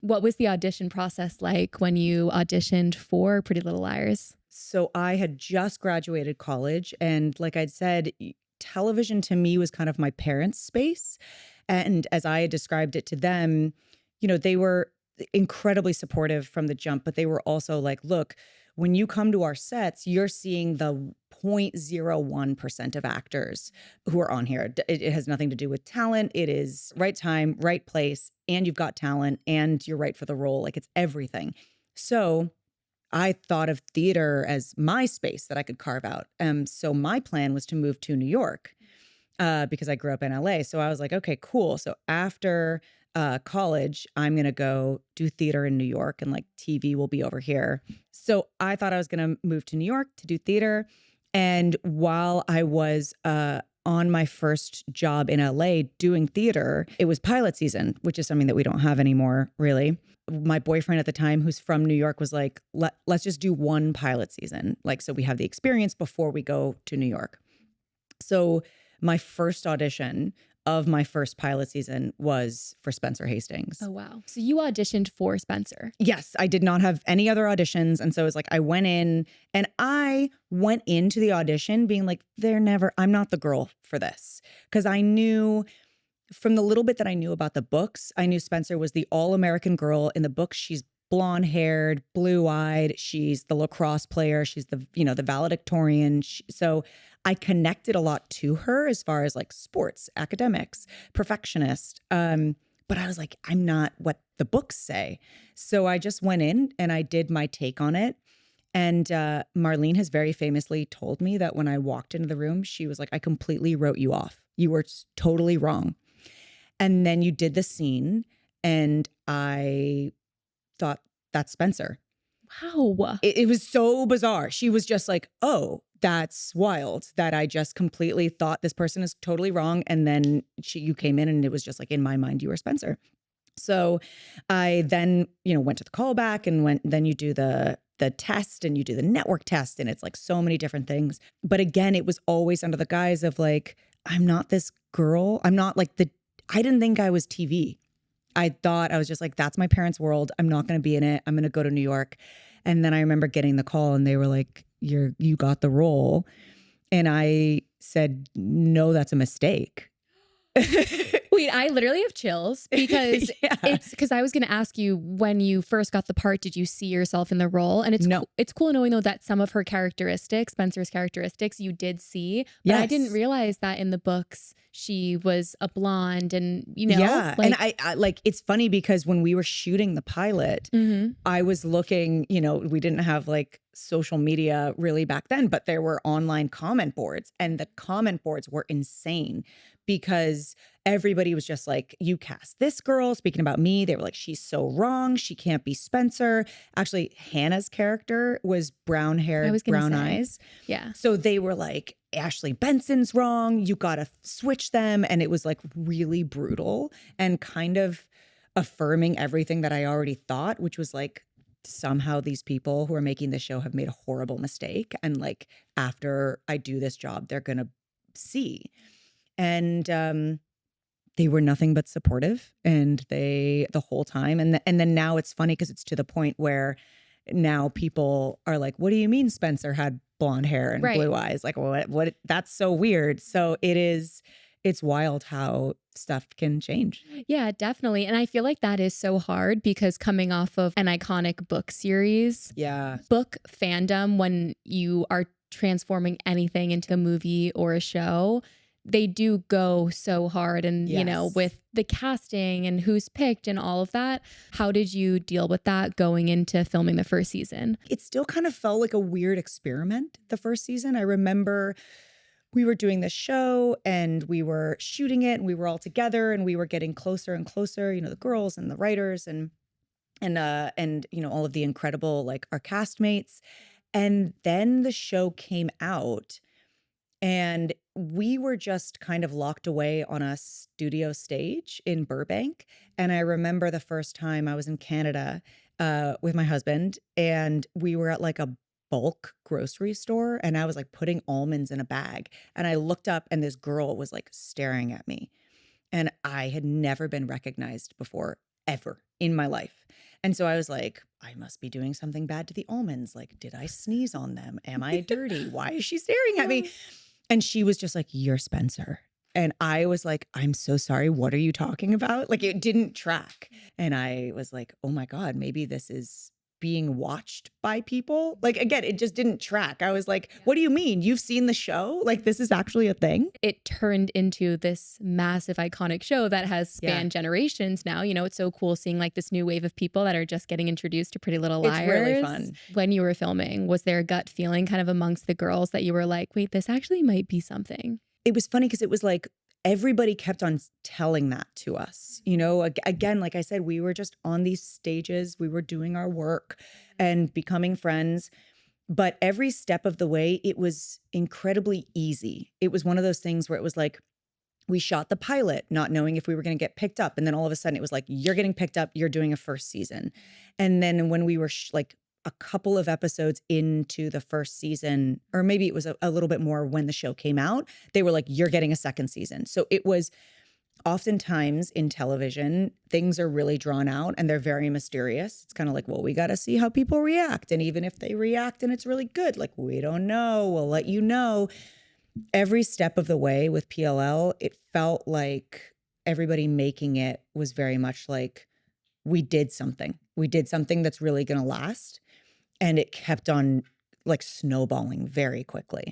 What was the audition process like when you auditioned for Pretty Little Liars? So I had just graduated college. And like I'd said, television to me was kind of my parents' space. And as I had described it to them, they were incredibly supportive from the jump, but they were also like, look, when you come to our sets, you're seeing the 0.01% of actors who are on here. It has nothing to do with talent. It is right time, right place, and you've got talent and you're right for the role. Like it's everything. So I thought of theater as my space that I could carve out. So my plan was to move to New York because I grew up in LA. So I was like, okay, cool. So after college, I'm going to go do theater in New York and like TV will be over here. So I thought I was going to move to New York to do theater. And while I was on my first job in LA doing theater, it was pilot season, which is something that we don't have anymore, really. My boyfriend at the time, who's from New York, was like, let's just do one pilot season. Like, so we have the experience before we go to New York. So my first audition of my first pilot season was for Spencer Hastings. Oh, wow. So you auditioned for Spencer. Yes, I did not have any other auditions. And so it was like, I went in and I went into the audition being like, I'm not the girl for this. Because I knew from the little bit that I knew about the books, I knew Spencer was the all-American girl. In the books, she's blonde haired, blue eyed. She's the lacrosse player. She's the valedictorian. So I connected a lot to her as far as like sports, academics, perfectionist. But I was like, I'm not what the books say. So I just went in and I did my take on it. And Marlene has very famously told me that when I walked into the room, she was like, I completely wrote you off. You were totally wrong. And then you did the scene and I thought, that's Spencer. Wow. It was so bizarre. She was just like, oh, that's wild that I just completely thought this person is totally wrong. And then you came in and it was just like, in my mind, you were Spencer. So I then, went to the callback and then you do the test and you do the network test and it's like so many different things. But again, it was always under the guise of like, I'm not this girl. I'm not like I didn't think I was TV. I thought I was just like, that's my parents' world. I'm not going to be in it. I'm going to go to New York. And then I remember getting the call and they were like, you got the role. And I said, no, that's a mistake. Wait, I literally have chills because it's because I was going to ask you, when you first got the part, did you see yourself in the role? And it's cool knowing though that some of her characteristics, Spencer's characteristics, you did see, but I didn't realize that in the books she was a blonde and and I like, it's funny because when we were shooting the pilot, I was looking, we didn't have like social media really back then, but there were online comment boards and the comment boards were insane because everybody was just like, you cast this girl. Speaking about me, they were like, she's so wrong. She can't be Spencer. Actually, Hannah's character was brown hair, brown eyes. Yeah. So they were like, Ashley Benson's wrong. You got to switch them. And it was like really brutal and kind of affirming everything that I already thought, which was like, somehow these people who are making the show have made a horrible mistake. And like, after I do this job, they're going to see. And they were nothing but supportive and the whole time. And then now it's funny because it's to the point where now people are like, what do you mean Spencer had blonde hair and blue eyes? Like, what? That's so weird. So it's wild how stuff can change. Yeah, definitely. And I feel like that is so hard because coming off of an iconic book series, book fandom, when you are transforming anything into a movie or a show, they do go so hard. And, with the casting and who's picked and all of that, how did you deal with that going into filming the first season? It still kind of felt like a weird experiment the first season. I remember we were doing this show and we were shooting it and we were all together and we were getting closer and closer, the girls and the writers and all of the incredible, like our castmates. And then the show came out and we were just kind of locked away on a studio stage in Burbank. And I remember the first time I was in Canada with my husband and we were at like a bulk grocery store and I was like putting almonds in a bag and I looked up and this girl was like staring at me and I had never been recognized before ever in my life. And so I was like, I must be doing something bad to the almonds. Like, did I sneeze on them? Am I dirty? Why is she staring at me? And she was just like, you're Spencer. And I was like, I'm so sorry. What are you talking about? Like, it didn't track. And I was like, oh my God, maybe this is being watched by people. Like, again, it just didn't track. I was like, what do you mean? You've seen the show? Like, this is actually a thing? It turned into this massive iconic show that has spanned generations now. You know, it's so cool seeing like this new wave of people that are just getting introduced to Pretty Little Liars. It's really fun. When you were filming, was there a gut feeling kind of amongst the girls that you were like, wait, this actually might be something? It was funny because it was like, everybody kept on telling that to us. You know, again, like I said, we were just on these stages, we were doing our work and becoming friends. But every step of the way, it was incredibly easy. It was one of those things where it was like, we shot the pilot, not knowing if we were going to get picked up. And then all of a sudden it was like, you're getting picked up, you're doing a first season. And then when we were like a couple of episodes into the first season, or maybe it was a little bit more when the show came out, they were like, you're getting a second season. So it was oftentimes in television, things are really drawn out and they're very mysterious. It's kind of like, well, we got to see how people react. And even if they react and it's really good, like, we don't know, we'll let you know. Every step of the way with PLL, it felt like everybody making it was very much like, we did something. We did something that's really going to last. And it kept on like snowballing very quickly.